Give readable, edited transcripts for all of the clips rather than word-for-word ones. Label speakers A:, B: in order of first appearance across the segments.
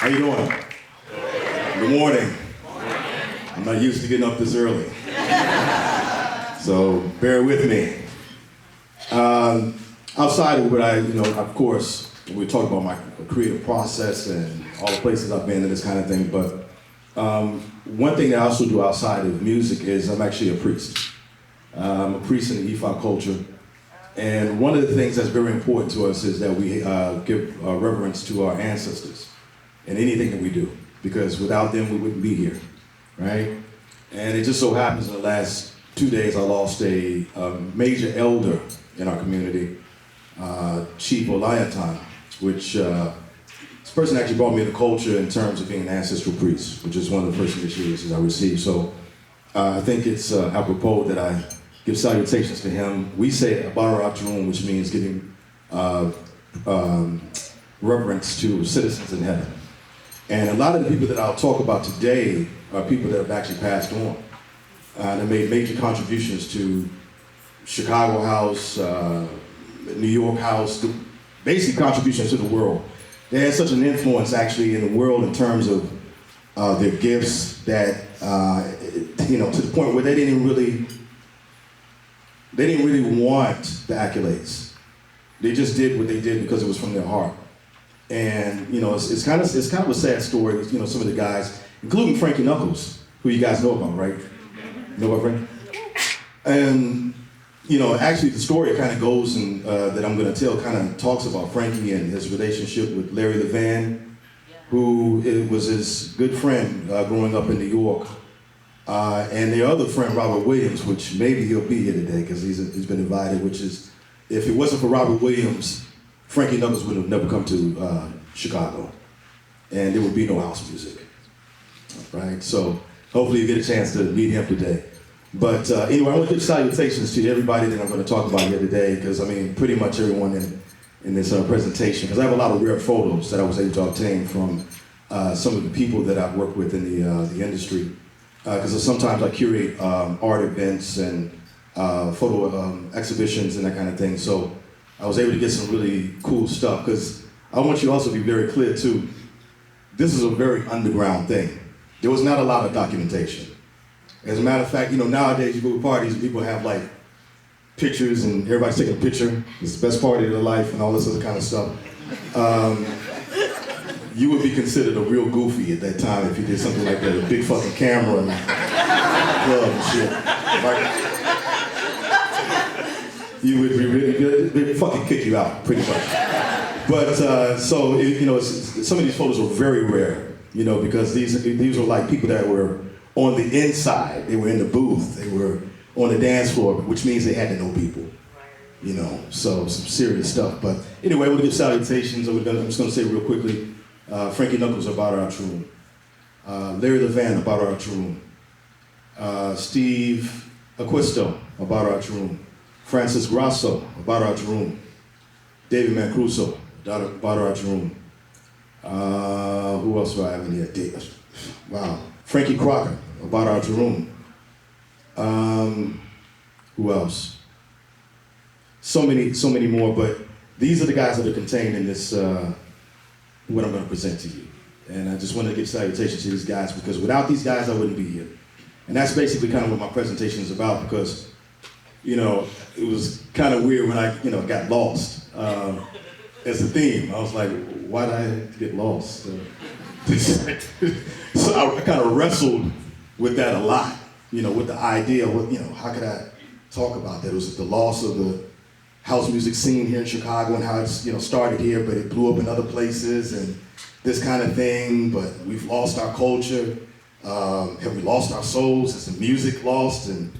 A: How you doing? Good morning. I'm not used to getting up this early, so bear with me. Outside of what of course, we talk about my creative process and all the places I've been and this kind of thing, but one thing that I also do outside of music is I'm actually a priest. I'm a priest in the Ifa culture. And one of the things that's very important to us is that we give reverence to our ancestors in anything that we do, because without them we wouldn't be here, right? And it just so happens in the last 2 days I lost a major elder in our community, Chief Olayatan, which this person actually brought me into culture in terms of being an ancestral priest, which is one of the first initiations I received. So I think it's apropos that I give salutations to him. We say Abaratrum, which means giving reverence to citizens in heaven. And a lot of the people that I'll talk about today are people that have actually passed on. They made major contributions to Chicago House, New York House, basic contributions to the world. They had such an influence actually in the world in terms of their gifts that, to the point where they didn't really want the accolades. They just did what they did because it was from their heart. And it's kind of a sad story. Some of the guys, including Frankie Knuckles, who you guys know about, right? Know about Frankie? And actually the story kind of goes and that I'm going to tell kind of talks about Frankie and his relationship with Larry Levan, who was his good friend growing up in New York. And their other friend, Robert Williams, which maybe he'll be here today because he's been invited, which is, if it wasn't for Robert Williams, Frankie Knuckles would have never come to Chicago. And there would be no house music, right? So hopefully you get a chance to meet him today. But anyway, I want to give salutations to everybody that I'm going to talk about here today, because pretty much everyone in this presentation, because I have a lot of rare photos that I was able to obtain from some of the people that I've worked with in the industry. Because sometimes I curate art events and photo exhibitions and that kind of thing. So I was able to get some really cool stuff, because I want you also to be very clear too, this is a very underground thing. There was not a lot of documentation. As a matter of fact, nowadays you go to parties and people have like pictures and everybody's taking a picture. It's the best party of their life and all this other kind of stuff. You would be considered a real goofy at that time if you did something like that, a big fucking camera and club and shit. Right? You would be really good. They'd fucking kick you out, pretty much. But some of these photos were very rare, because these were like people that were on the inside. They were in the booth. They were on the dance floor, which means they had to know people. So some serious stuff. But anyway, we'll give salutations. I'm just going to say real quickly. Frankie Knuckles, Abaratrum. Larry Levan, Abaratrum. Steve Acquisto, Abaratrum. Francis Grasso, Abaratrum. David Mancruso, Abaratrum. Who else do I have in here? Wow. Frankie Crocker, Abaratrum. Who else? So many more, but these are the guys that are contained in this what I'm going to present to you. And I just want to give salutations to these guys, because without these guys, I wouldn't be here. And that's basically kind of what my presentation is about, because, it was kind of weird when I, got lost as a theme. I was like, why did I get lost? So I kind of wrestled with that a lot, with the idea of, how could I talk about that? It was the loss of the house music scene here in Chicago and how it's started here, but it blew up in other places and this kind of thing. But we've lost our culture. Have we lost our souls? Is the music lost? And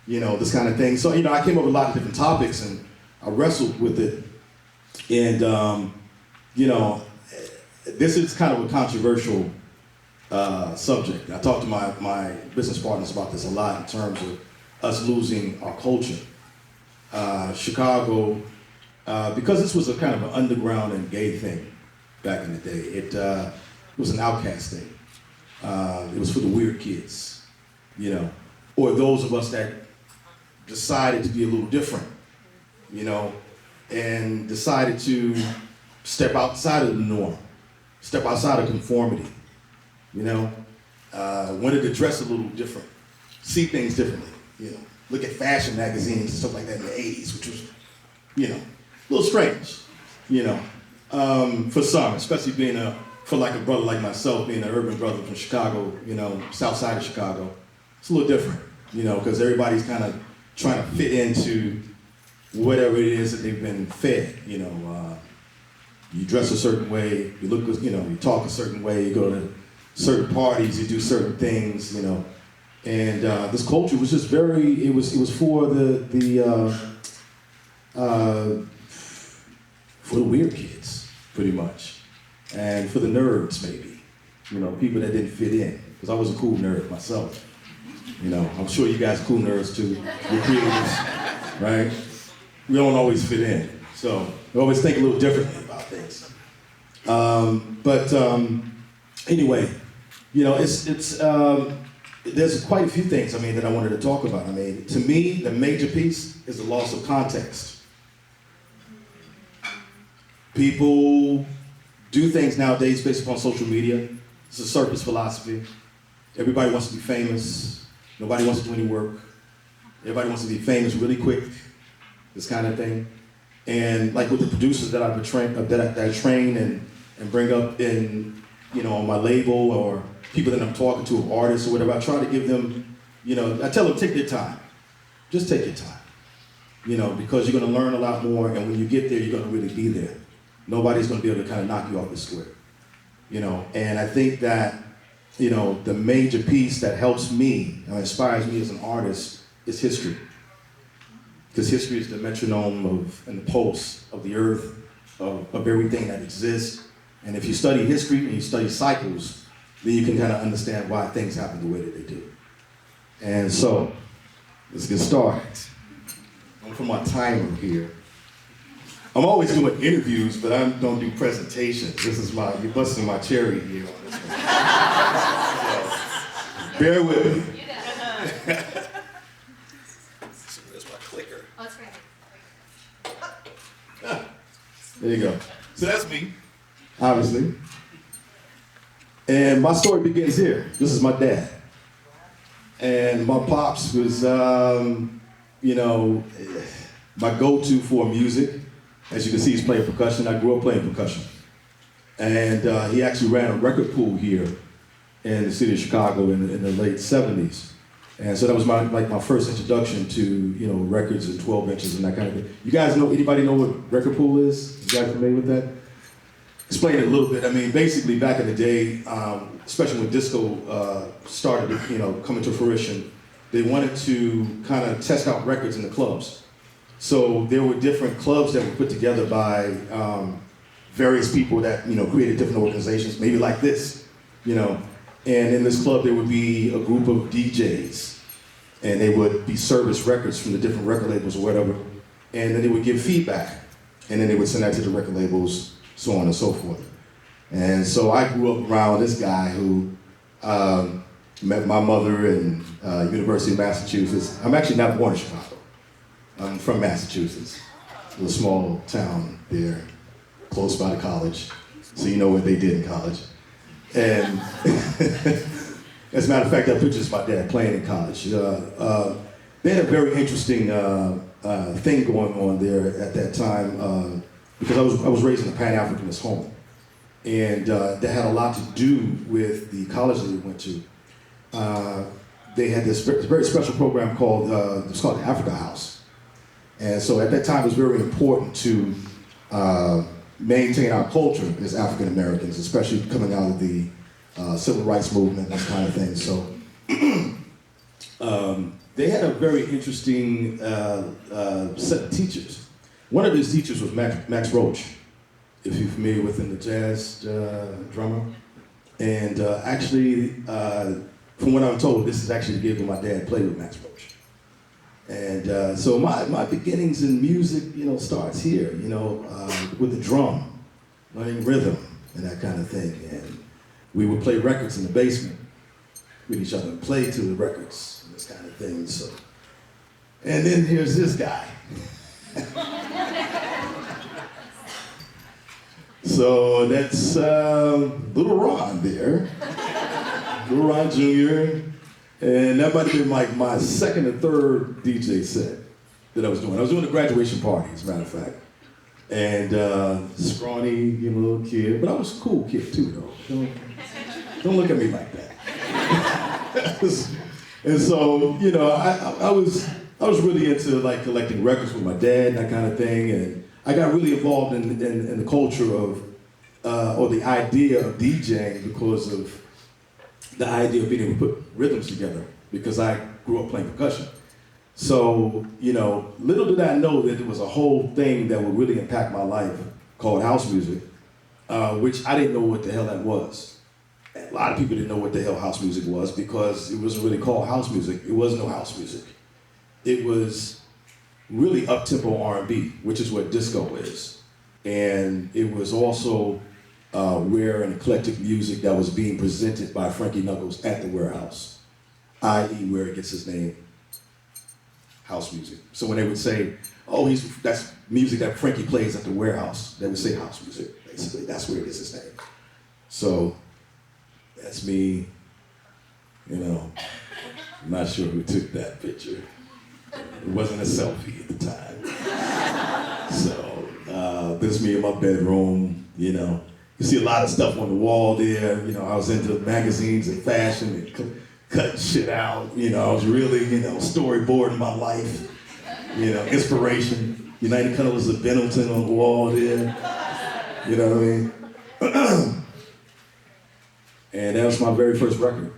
A: this kind of thing. So I came up with a lot of different topics and I wrestled with it And, you know, this is kind of a controversial subject. I talk to my business partners about this a lot in terms of us losing our culture. Chicago, because this was a kind of an underground and gay thing back in the day, it was an outcast thing. It was for the weird kids, you know, or those of us that decided to be a little different, you know, and decided to step outside of the norm, step outside of conformity, you know, wanted to dress a little different, see things differently, you know, look at fashion magazines and stuff like that in the 80s, which was, you know, a little strange, you know, for some, especially for like a brother like myself, being an urban brother from Chicago, you know, south side of Chicago, it's a little different, you know, because everybody's kind of trying to fit into whatever it is that they've been fed, you know. You dress a certain way, you look, you know, you talk a certain way, you go to certain parties, you do certain things, you know. And this culture was just it was for for the weird kids, pretty much. And for the nerds, maybe. You know, people that didn't fit in. Because I was a cool nerd myself. You know, I'm sure you guys are cool nerds too. You're creatives, right? We don't always fit in. So we always think a little differently about things. Anyway, you know, there's quite a few things, I mean, that I wanted to talk about. I mean, to me, the major piece is the loss of context. People do things nowadays based upon social media. It's a surface philosophy. Everybody wants to be famous. Nobody wants to do any work. Everybody wants to be famous really quick, this kind of thing. And like with the producers that I train and bring up in, you know, on my label, or people that I'm talking to, artists or whatever, I try to give them, you know, I tell them, take your time. Just take your time. You know, because you're gonna learn a lot more, and when you get there, you're gonna really be there. Nobody's gonna be able to kind of knock you off the square. You know, and I think that, you know, the major piece that helps me, inspires me as an artist, is history. Because history is the metronome and the pulse of the earth, of everything that exists. And if you study history and you study cycles, then you can kind of understand why things happen the way that they do. And so, let's get started. I'm from my timer here. I'm always doing interviews, but I don't do presentations. You're busting my cherry here on this one. So, bear with me. So there's my clicker.
B: Oh, it's right.
A: There you go. So that's me, obviously. And my story begins here. This is my dad. And my pops was, you know, my go-to for music. As you can see, he's playing percussion. I grew up playing percussion. And he actually ran a record pool here in the city of Chicago in the late 70s. And so that was my first introduction to, you know, records and 12 inches and that kind of thing. You guys know, anybody know what record pool is? You guys familiar with that? Explain it a little bit. I mean, basically back in the day, especially when disco started, you know, coming to fruition, they wanted to kind of test out records in the clubs. So there were different clubs that were put together by various people that, you know, created different organizations, maybe like this, you know. And in this club, there would be a group of DJs, and they would be service records from the different record labels or whatever, and then they would give feedback, and then they would send that to the record labels, so on and so forth. And so I grew up around this guy who met my mother in University of Massachusetts. I'm actually not born in Chicago. I'm from Massachusetts, a little small town there, close by the college, so you know what they did in college. And as a matter of fact, that picture's my dad playing in college. They had a very interesting thing going on there at that time, because I was raised in a Pan-Africanist home. And that had a lot to do with the college that we went to. They had this very special program called, it's called the Africa House. And so at that time, it was very important to maintain our culture as African Americans, especially coming out of the civil rights movement and that kind of thing. So they had a very interesting set of teachers. One of his teachers was Max Roach. if you're familiar with him, the jazz drummer. And actually, from what I'm told, this is actually the gig where my dad played with Max Roach. And so my beginnings in music, starts here, with the drum, learning rhythm and that kind of thing. And we would play records in the basement with each other and play to the records and this kind of thing. So, and then here's this guy. So that's Little Ron there, Little Ron Jr. And that might have been like my second or third DJ set that I was doing. I was doing a graduation party, as a matter of fact. And scrawny, little kid, but I was a cool kid too, though. Don't look at me like that. And so, I was really into like collecting records with my dad and that kind of thing. And I got really involved in the culture of, or the idea of DJing because of the idea of being able to put rhythms together, because I grew up playing percussion. So, little did I know that there was a whole thing that would really impact my life called house music, which I didn't know what the hell that was. A lot of people didn't know what the hell house music was because it wasn't really called house music. It was no house music. It was really up-tempo R&B, which is what disco is. And it was also rare and eclectic music that was being presented by Frankie Knuckles at the warehouse, i.e. where it gets its name, house music. So when they would say, oh, that's music that Frankie plays at the warehouse, they would say house music, basically. That's where it gets its name. So that's me, I'm not sure who took that picture. It wasn't a selfie at the time. So this is me in my bedroom, You see a lot of stuff on the wall there. I was into magazines and fashion and cutting shit out. I was really, storyboarding my life. Inspiration. United Colors of Bennington on the wall there. You know what I mean? And that was my very first record.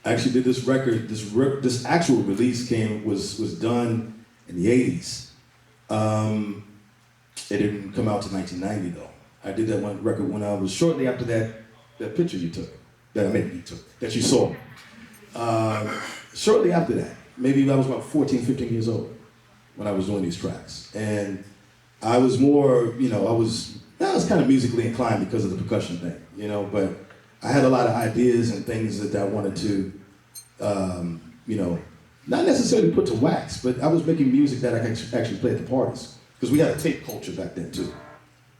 A: I actually did this record. This actual release was done in the '80s. It didn't come out till 1990 though. I did that one record when I was shortly after that picture you took, that you saw. Shortly after that, maybe I was about 14, 15 years old when I was doing these tracks, and I was more, I was kind of musically inclined because of the percussion thing, but I had a lot of ideas and things that I wanted to, not necessarily put to wax, but I was making music that I could actually play at the parties. Because we had a tape culture back then too.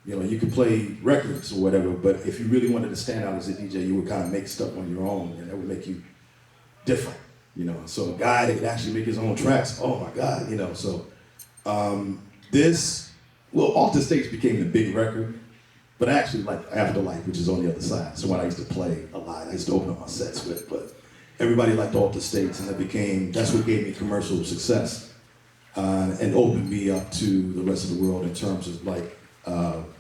A: You could play records or whatever, but if you really wanted to stand out as a DJ, you would kind of make stuff on your own, and that would make you different. So a guy that could actually make his own tracks, oh my God, So Off the Stage became the big record. But I actually like Afterlife, which is on the other side. So when I used to play a lot, I used to open up my sets with. But everybody liked Off the Stage, and that's what gave me commercial success and opened me up to the rest of the world in terms of like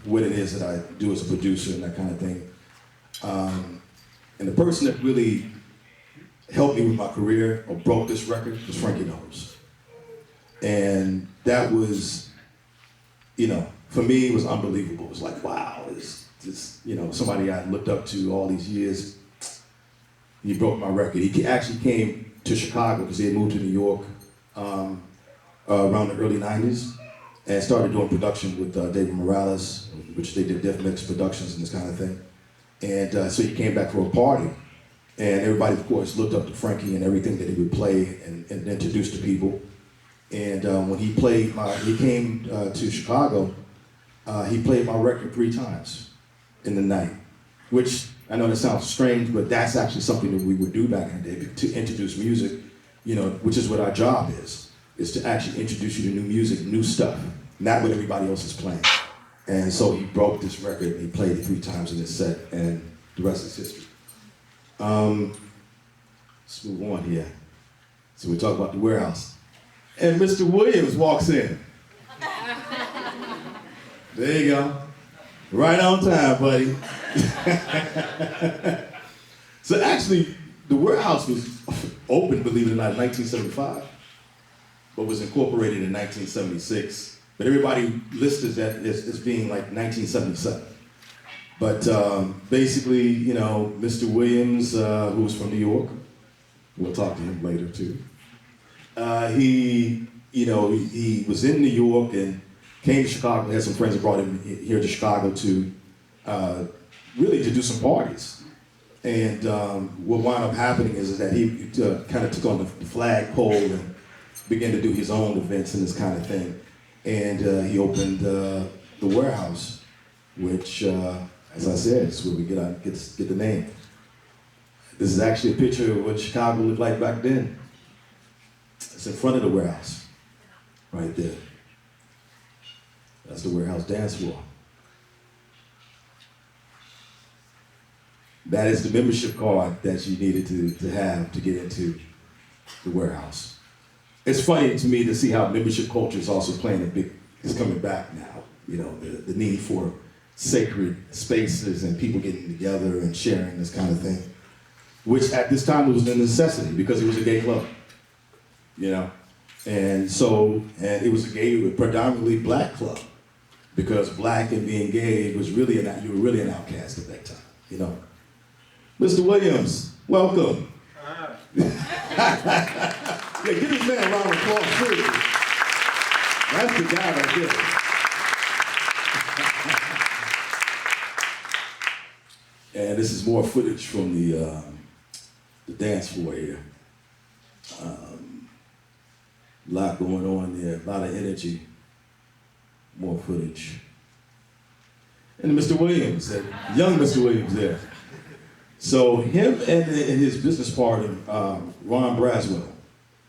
A: what it is that I do as a producer and that kind of thing. And the person that really helped me with my career or broke this record was Frankie Knuckles. And that was, for me, it was unbelievable. It was like, wow, it's just, somebody I looked up to all these years. He broke my record. He actually came to Chicago because he had moved to New York around the early 90s and started doing production with David Morales, which they did Def Mix Productions and this kind of thing. And so he came back for a party. And everybody, of course, looked up to Frankie and everything that he would play and introduce to people. And when he came to Chicago, he played my record 3 times in the night, which I know that sounds strange, but that's actually something that we would do back in the day to introduce music, which is what our job is to actually introduce you to new music, new stuff, not what everybody else is playing. And so he broke this record and he played it 3 times in his set, and the rest is history. Let's move on here. So we talk about the warehouse. And Mr. Williams walks in. There you go. Right on time, buddy. So actually, The warehouse was opened, believe it or not, in 1975, but was incorporated in 1976. But everybody listed that as being like 1977. But basically, you know, Mr. Williams, who was from New York, we'll talk to him later too. He was in New York and came to Chicago. Had some friends that brought him here to Chicago to really to do some parties. And what wound up happening is that he kind of took on the flagpole and began to do his own events and this kind of thing. And he opened the warehouse, which, as I said, is where we get the name. This is actually a picture of what Chicago looked like back then. It's in front of the warehouse, right there. That's the warehouse dance floor. That is the membership card that you needed to have to get into the warehouse. It's funny to me to see how membership culture is also is coming back now. You know, the need for sacred spaces and people getting together and sharing this kind of thing, which at this time was a necessity because it was a gay club, you know? And it was a gay, predominantly black club because black and being gay was you were really an outcast at that time, you know? Mr. Williams, welcome. Yeah, give this man a round of applause, too. That's the guy right there. And this is more footage from the dance floor here. A lot going on there, a lot of energy, more footage. And Mr. Williams, young Mr. Williams there. So him and his business partner, Ron Braswell,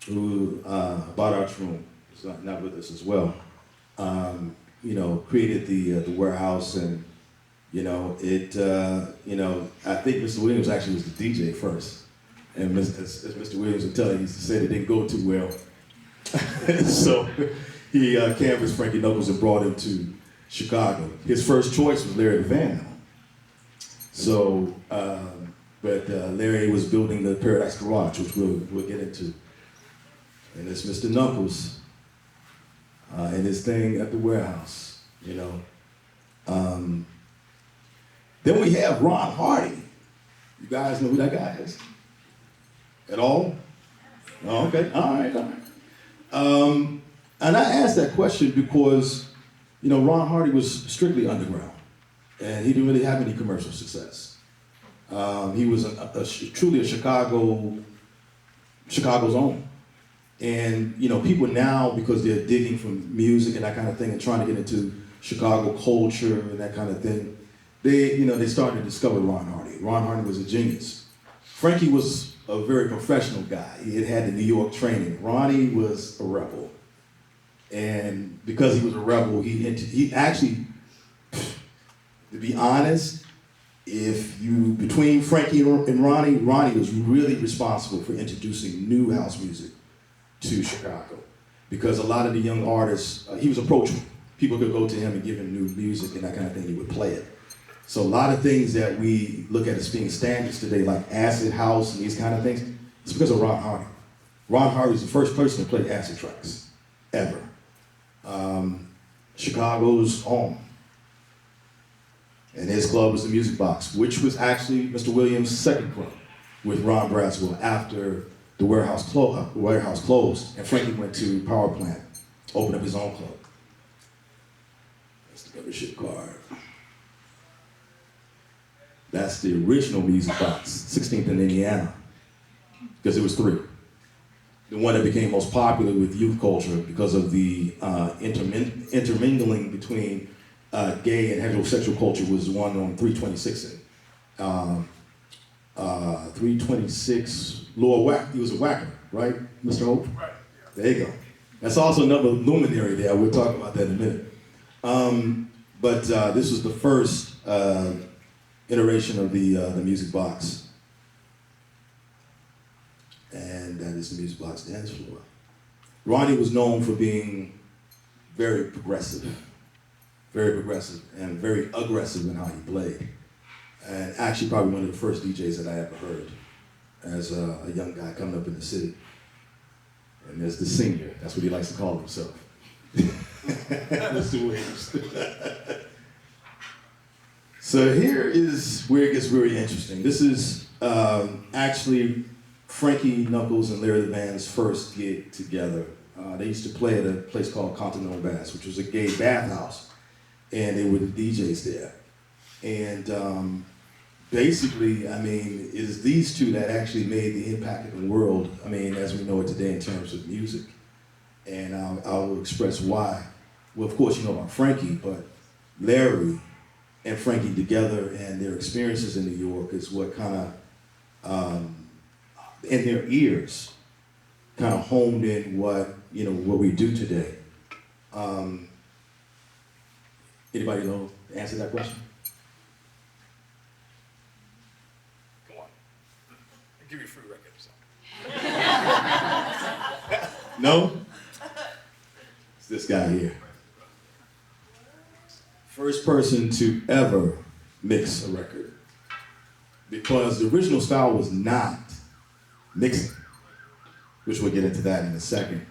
A: who bought our room, is not with us as well, created the warehouse, and I think Mr. Williams actually was the DJ first, and as Mr. Williams would tell you, he used to say it didn't go too well, so he canvassed Frankie Knuckles and brought him to Chicago. His first choice was Larry the Van Helm. So, but Larry was building the Paradise Garage, which we'll get into. And it's Mr. Knuckles and his thing at the warehouse, you know. Then we have Ron Hardy. You guys know who that guy is? At all? Oh, okay, all right. And I asked that question because, Ron Hardy was strictly underground, and he didn't really have any commercial success. He was truly a Chicago's own. And people now, because they're digging from music and that kind of thing and trying to get into Chicago culture and that kind of thing, they started to discover Ron Hardy. Ron Hardy was a genius. Frankie was a very professional guy. He had the New York training. Ronnie was a rebel. And because he was a rebel, he actually, to be honest, between Frankie and Ronnie was really responsible for introducing new house music to Chicago, because a lot of the young artists, he was approachable. People could go to him and give him new music and that kind of thing, he would play it. So a lot of things that we look at as being standards today, like acid house and these kind of things, it's because of Ron Hardy. Ron Hardy was the first person to play acid tracks, ever. Chicago's home. And his club was the Music Box, which was actually Mr. Williams' second club with Ron Braswell after the warehouse closed, and Frankie went to Power Plant, opened up his own club. That's the membership card. That's the original Music Box, 16th in Indiana, because it was 3. The one that became most popular with youth culture because of the intermingling between gay and heterosexual culture was the one on 326. 326, Lower Whack, he was a whacker, right, Mr. Hope? Right. There you go. That's also another luminary there. We'll talk about that in a minute. But this was the first iteration of the Music Box. And that is the Music Box dance floor. Ronnie was known for being very progressive, and very aggressive in how he played. And actually probably one of the first DJs that I ever heard. as a young guy coming up in the city. And there's the senior, that's what he likes to call himself. Mr. Williams. So here is where it gets really interesting. This is actually Frankie Knuckles and Larry the Band's first gig together. They used to play at a place called Continental Baths, which was a gay bathhouse, and they were the DJs there. And basically, I mean, it's these two that actually made the impact in the world, I mean, as we know it today in terms of music. And I'll express why. Well, of course, you know about Frankie, but Larry and Frankie together and their experiences in New York is what kind of, in their ears, kind of honed in what, you know, what we do today. Anybody know the answer to that question?
B: Come on. I'll give you free records.
A: No? It's this guy here. First person to ever mix a record. Because the original style was not mixing, which we'll get into that in a second.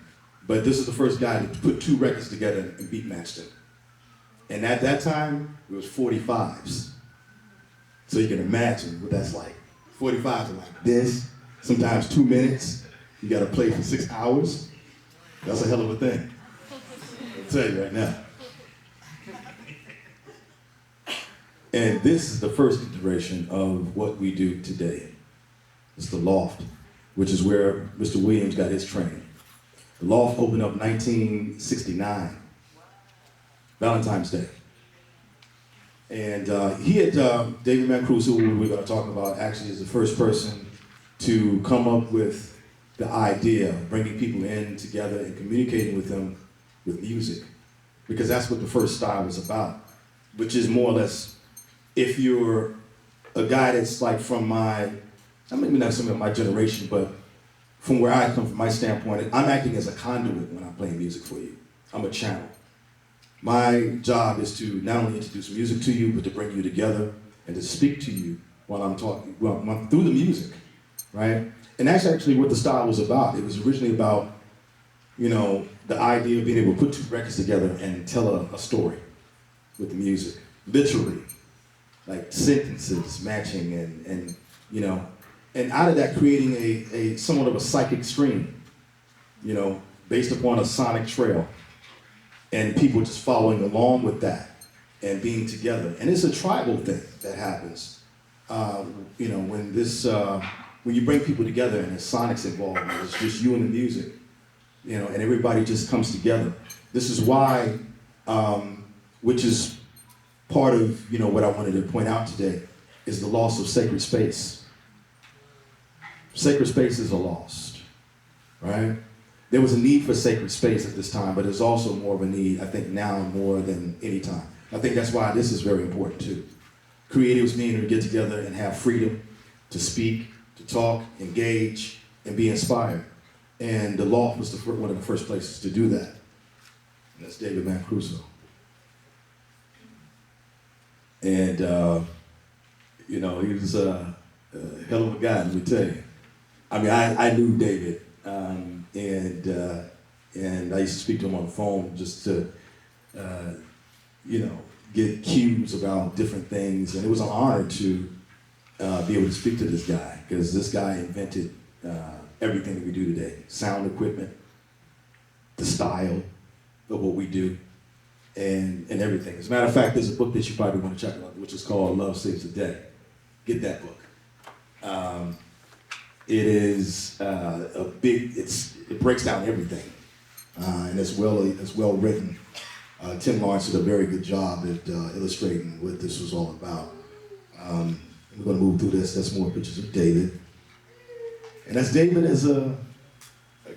A: But this is the first guy to put two records together and beat matched them. And at that time, it was 45s. So you can imagine what that's like. 45s are like this, sometimes 2 minutes. You gotta play for 6 hours. That's a hell of a thing. I'll tell you right now. And this is the first iteration of what we do today. It's the Loft, which is where Mr. Williams got his training. The Loft opened up 1969, Valentine's Day. And he had, David Mancuso, who we're gonna talk about, actually is the first person to come up with the idea of bringing people in together and communicating with them with music. Because that's what the first style was about, which is more or less, if you're a guy that's like from my, maybe not some of my generation, but from where I come from, my standpoint, I'm acting as a conduit when I'm playing music for you. I'm a channel. My job is to not only introduce music to you, but to bring you together and to speak to you while I'm talking, through the music, right? And that's actually what the style was about. It was originally about, you know, the idea of being able to put two records together and tell a story with the music, literally, like sentences matching and you know, and out of that creating a somewhat of a psychic stream, you know, based upon a sonic trail, and people just following along with that and being together. And it's a tribal thing that happens, you know, when this, when you bring people together and there's sonics involved, and it's just you and the music, you know, and everybody just comes together. This is why, which is part of, you know, what I wanted to point out today, is the loss of sacred space. Sacred spaces are lost, right? There was a need for sacred space at this time, but there's also more of a need, I think, now more than any time. I think that's why this is very important too. Creatives being able to get together and have freedom to speak, to talk, engage, and be inspired. And the Loft was one of the first places to do that. And that's David Mancuso. And, you know, he was a hell of a guy, let me tell you. I mean, I knew David, and I used to speak to him on the phone just to, you know, get cues about different things. And it was an honor to be able to speak to this guy, because this guy invented everything that we do today. Sound equipment, the style of what we do, and everything. As a matter of fact, there's a book that you probably want to check out, which is called Love Saves the Day. Get that book. It is a big, it breaks down everything, and it's well written. Tim Lawrence did a very good job at illustrating what this was all about. We're going to move through this. That's more pictures of David. And that's David as a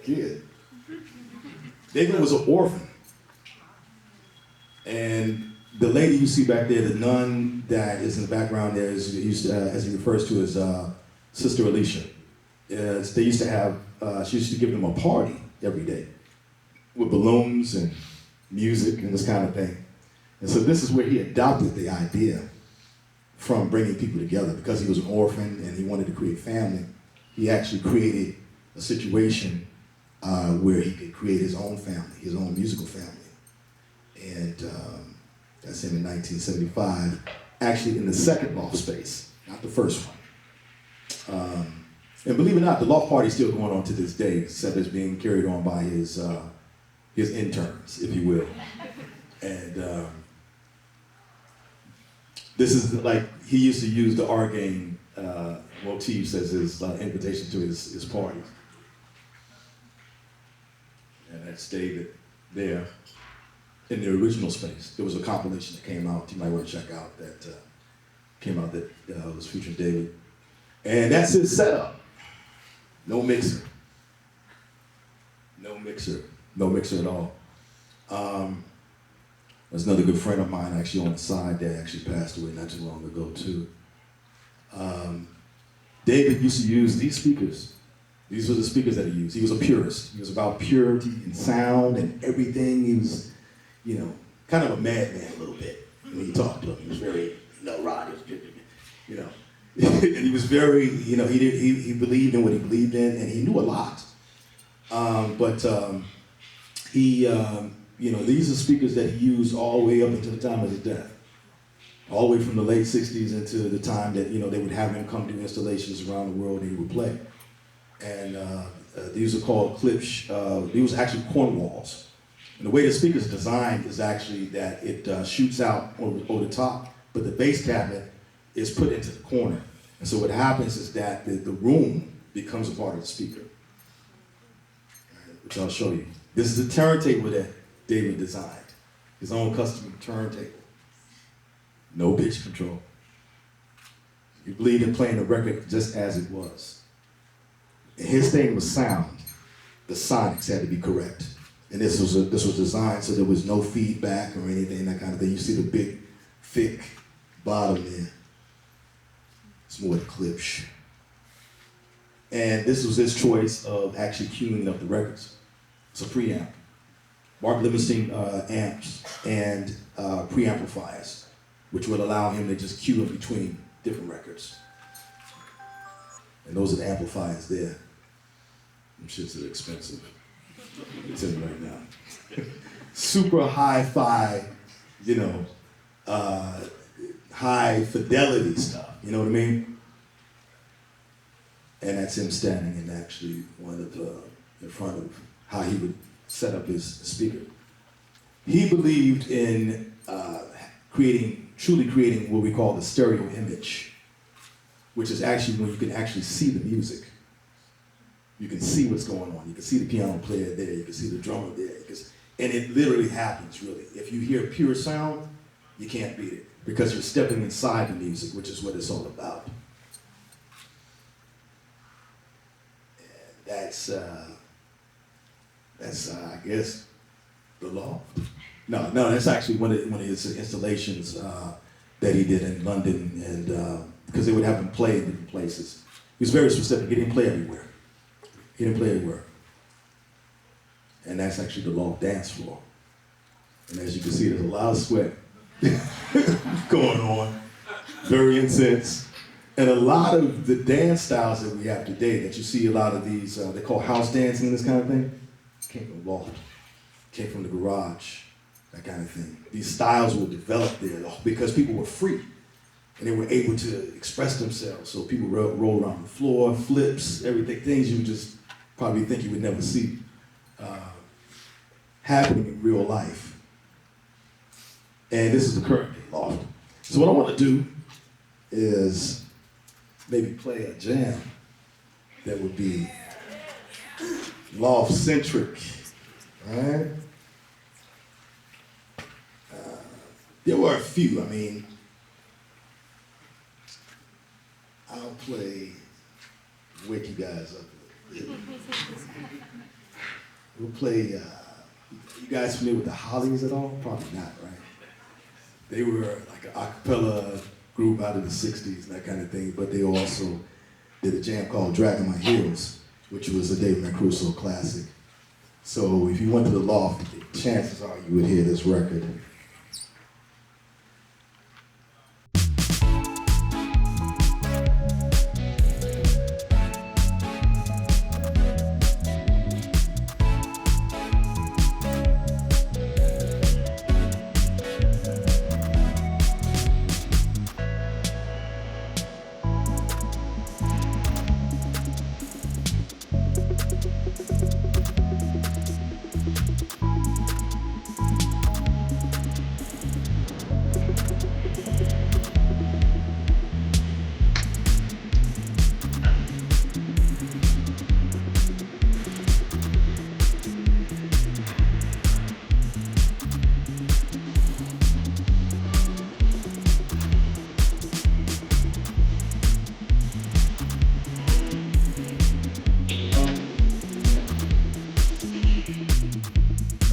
A: kid. David was an orphan. And the lady you see back there, the nun that is in the background there, is used to, as he refers to as Sister Alicia. They used to have, she used to give them a party every day with balloons and music and this kind of thing. And so this is where he adopted the idea from bringing people together, because he was an orphan and he wanted to create family. he actually created a situation where he could create his own family, his own musical family. And that's him in 1975, actually in the second loft space, not the first one. And believe it or not, the loft party is still going on to this day, except it's being carried on by his interns, if you will. And this is like, he used to use the R game motifs as his invitation to his parties. And that's David there in the original space. There was a compilation that came out, you might want to check out, that was featuring David. And that's his setup. No mixer. No mixer. No mixer at all. There's another good friend of mine actually on the side that actually passed away not too long ago too. David used to use these speakers. These were the speakers that he used. He was a purist. He was about purity and sound and everything. He was, you know, kind of a madman a little bit when you talked to him. He was very, Rod, you know. And he was very, he believed in what he believed in, and he knew a lot. These are speakers that he used all the way up until the time of his death. All the way from the late 60s into the time that, they would have him come do installations around the world and he would play. And these are called clips. These were actually cornwalls. And the way the speaker is designed is actually that it shoots out over the top, but the bass cabinet is put into the corner. And so what happens is that the room becomes a part of the speaker, which I'll show you. This is the turntable that David designed, his own custom turntable. No pitch control. He believed in playing the record just as it was. And his thing was sound. The sonics had to be correct. And this was designed so there was no feedback or anything, that kind of thing. You see the big, thick bottom there. It's more the clips. And this was his choice of actually queuing up the records. It's a preamp. Mark Livingston amps and preamplifiers, which would allow him to just cue in between different records. And those are the amplifiers there. Them shits are expensive. I'm telling you right now. Super hi-fi, high fidelity stuff, you know what I mean? And that's him standing in actually in front of how he would set up his speaker. He believed in truly creating what we call the stereo image, which is actually when you can actually see the music. You can see what's going on. You can see the piano player there. You can see the drummer there. And it literally happens, really. If you hear pure sound, you can't beat it because you're stepping inside the music, which is what it's all about. And that's I guess, the loft. No, that's actually one of his installations that he did in London, and because they would have him play in different places. He was very specific. He didn't play everywhere. And that's actually the loft dance floor. And as you can see, there's a lot of sweat going on, very intense. And a lot of the dance styles that we have today, that you see a lot of these, they call house dancing, this kind of thing, came from the loft, came from the garage, that kind of thing. These styles were developed there because people were free and they were able to express themselves. So people rolled on the floor, flips, everything, things you would just probably think you would never see happening in real life. And this is the current loft. So what I want to do is maybe play a jam that would be loft-centric, right? There were a few. I'll wake you guys up a little bit. We'll play, you guys familiar with the Hollies at all? Probably not, right? They were like an a cappella group out of the 60s and that kind of thing, but they also did a jam called Dragging My Heels, which was a David Crusoe classic. So if you went to the loft, chances are you would hear this record.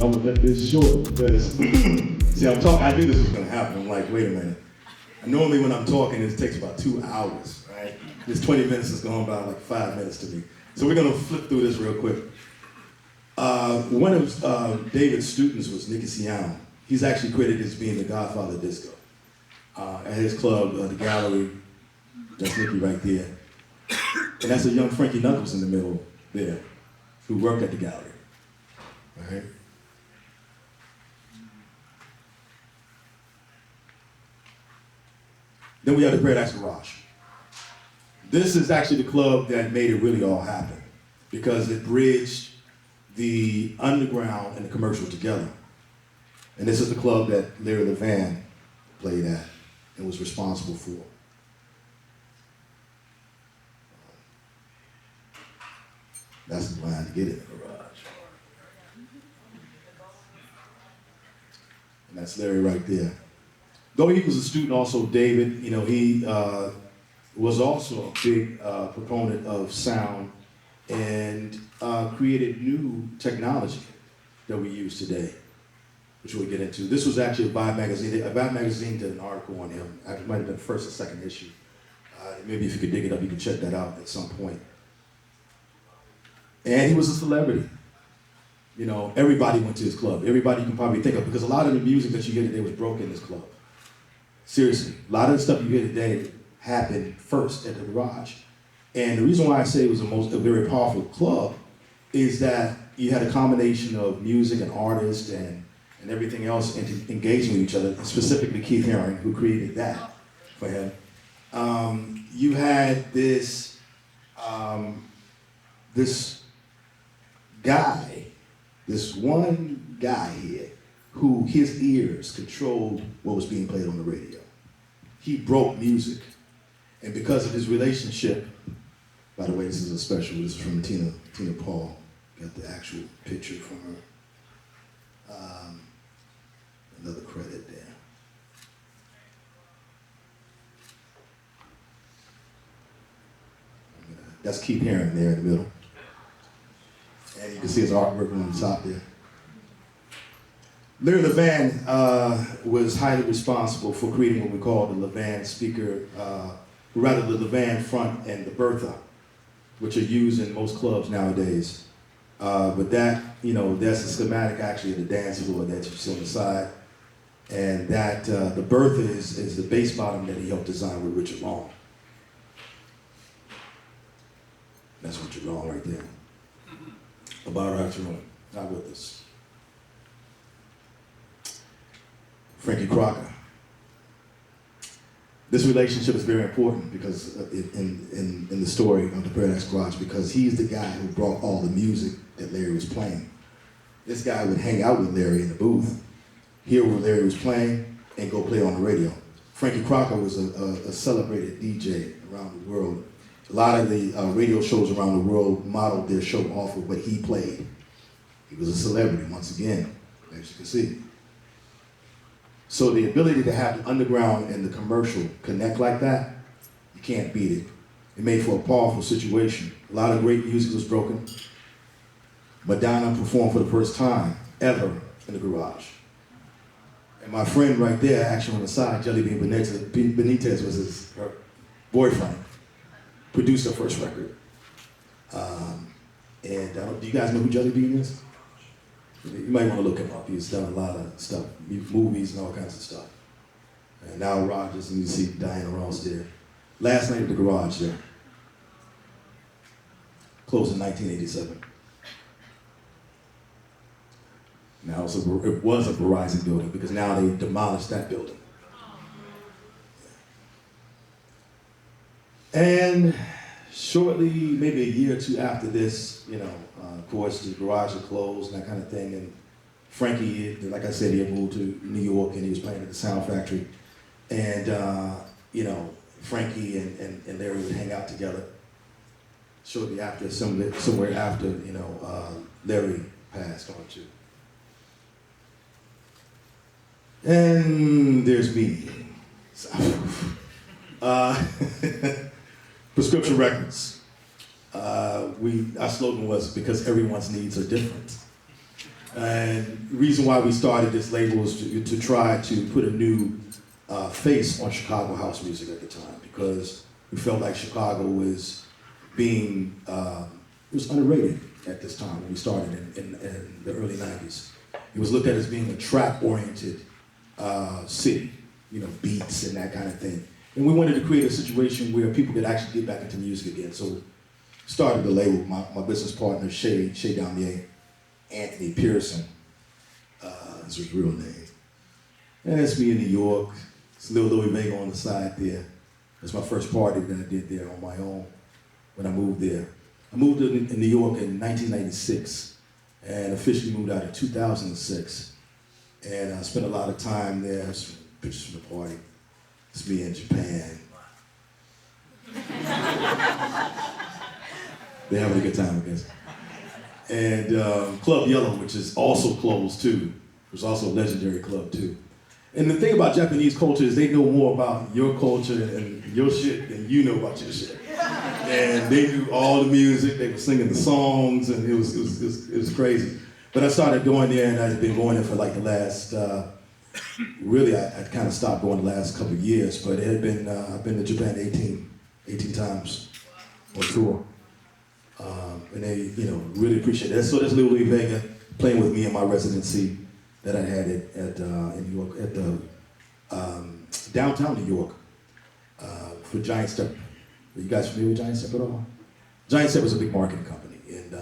A: I'm gonna cut this short because, see, I'm talking, I knew this was gonna happen. I'm like, wait a minute. Normally when I'm talking, it takes about 2 hours, right? This 20 minutes is going by like 5 minutes to me. So we're gonna flip through this real quick. One of David's students was Nicky Siano. He's actually credited as being the godfather of disco. At his club, the Gallery, that's Nicky right there. And that's a young Frankie Knuckles in the middle there, who worked at the Gallery, right? Then we have the Paradise Garage. This is actually the club that made it really all happen because it bridged the underground and the commercial together. And this is the club that Larry Levan played at and was responsible for. That's the line to get in the garage. And that's Larry right there. Though he was a student also, David, you know, he was also a big proponent of sound and created new technology that we use today, which we'll get into. This was actually a Vibe magazine. Vibe magazine did an article on him. It might have been the first or second issue. Maybe if you could dig it up, you can check that out at some point. And he was a celebrity. You know, everybody went to his club. Everybody you can probably think of, because a lot of the music that you hear today was broke in this club. Seriously, a lot of the stuff you hear today happened first at the garage. And the reason why I say it was a very powerful club is that you had a combination of music and artists and everything else engaging with each other, specifically Keith Haring, who created that for him. You had this guy, this one guy here, who his ears controlled what was being played on the radio. He broke music. And because of his relationship, by the way, this is a special, this is from Tina Paul, got the actual picture from her. Another credit there. That's Keith Haring there in the middle. And you can see his artwork on the top there. Larry Levan was highly responsible for creating what we call the Levan speaker, rather the Levan front and the Bertha, which are used in most clubs nowadays. But that, you know, that's a schematic actually of the dance floor that you see on the side. And that, the Bertha is the bass bottom that he helped design with Richard Long. That's Richard Long right there. About our afternoon, not with us. Frankie Crocker. This relationship is very important because in the story of the Paradise Garage, because he's the guy who brought all the music that Larry was playing. This guy would hang out with Larry in the booth, hear what Larry was playing, and go play on the radio. Frankie Crocker was a celebrated DJ around the world. A lot of the radio shows around the world modeled their show off of what he played. He was a celebrity, once again, as you can see. So the ability to have the underground and the commercial connect like that, you can't beat it. It made for a powerful situation. A lot of great music was broken. Madonna performed for the first time ever in the garage. And my friend right there, actually on the side, Jelly Bean Benitez was her boyfriend, produced her first record. Do you guys know who Jelly Bean is? You might want to look him up. He's done a lot of stuff, movies and all kinds of stuff. And Nile Rodgers, and you see Diana Ross there. Last night at the garage there. Closed in 1987. Now it was a Verizon building because now they demolished that building. And shortly, maybe a year or two after this, you know, of course, the garage had closed and that kind of thing. And Frankie, like I said, he had moved to New York and he was playing at the Sound Factory. And, you know, Frankie and Larry would hang out together. Shortly after, somewhere after, you know, Larry passed on too. And there's me. Prescription records. Our slogan was because everyone's needs are different. And the reason why we started this label was to try to put a new face on Chicago house music at the time, because we felt like Chicago was being, it was underrated at this time when we started in the early 90s. It was looked at as being a track-oriented city, you know, beats and that kind of thing. And we wanted to create a situation where people could actually get back into music again. So started the label with my business partner, Shay Damier, Anthony Pearson, is his real name. And that's me in New York. It's Lil Louis Vega on the side there. It's my first party that I did there on my own when I moved there. I moved to New York in 1996 and officially moved out in 2006. And I spent a lot of time there. Some pictures from the party. It's me in Japan. They're having a good time, I guess. And Club Yellow, which is also closed too. It was also a legendary club too. And the thing about Japanese culture is they know more about your culture and your shit than you know about your shit. And they knew all the music, they were singing the songs, and it was crazy. But I started going there, and I've been going there for like the last, really I kind of stopped going the last couple of years, but it had been, I've been to Japan 18 times on tour. And they, you know, really appreciate it. So that's Lil Louis Vega playing with me in my residency that I had in New York, at the downtown New York, for Giant Step. Are you guys familiar with Giant Step at all? Giant Step was a big marketing company, and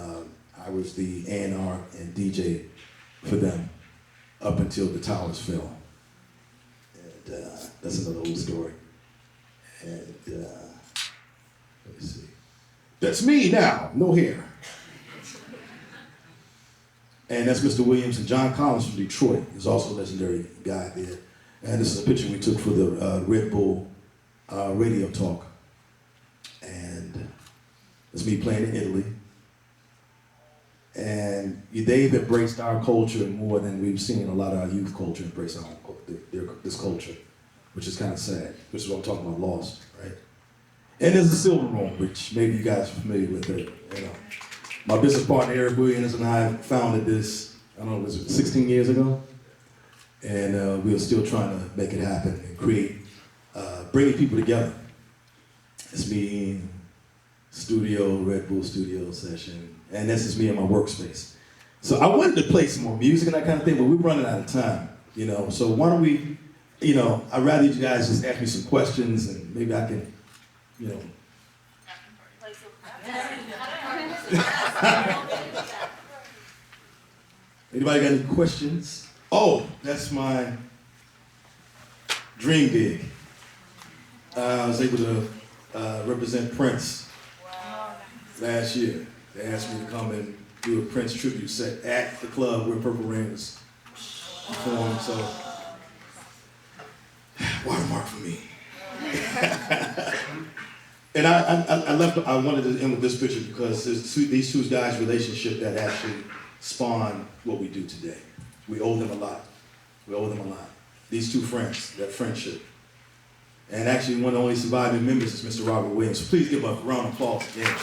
A: I was the A&R and DJ for them up until the towers fell. And that's another old story. And let me see. That's me now, no hair. And that's Mr. Williams, and John Collins from Detroit is also a legendary guy there. And this is a picture we took for the Red Bull radio talk. And it's me playing in Italy. And they've embraced our culture more than we've seen a lot of our youth culture embrace this culture, which is kind of sad, which is what I'm talking about, lost, right? And there's the Silver Room, which maybe you guys are familiar with it. You know, my business partner Eric Williams and I founded this, I don't know, was it 16 years ago? And we are still trying to make it happen and create, bringing people together. It's me, studio, Red Bull studio session, and this is me in my workspace. So I wanted to play some more music and that kind of thing, but we're running out of time, you know. So why don't we, you know, I'd rather you guys just ask me some questions and maybe I can, you know. Anybody got any questions? Oh, that's my dream gig. I was able to represent Prince last year. They asked me to come and do a Prince tribute set at the club where Purple Rain was performed, so watermark for me. And I wanted to end with this picture because there's these two guys' relationship that actually spawned what we do today. We owe them a lot. We owe them a lot. These two friends, that friendship. And actually one of the only surviving members is Mr. Robert Williams. So please give a round of applause again.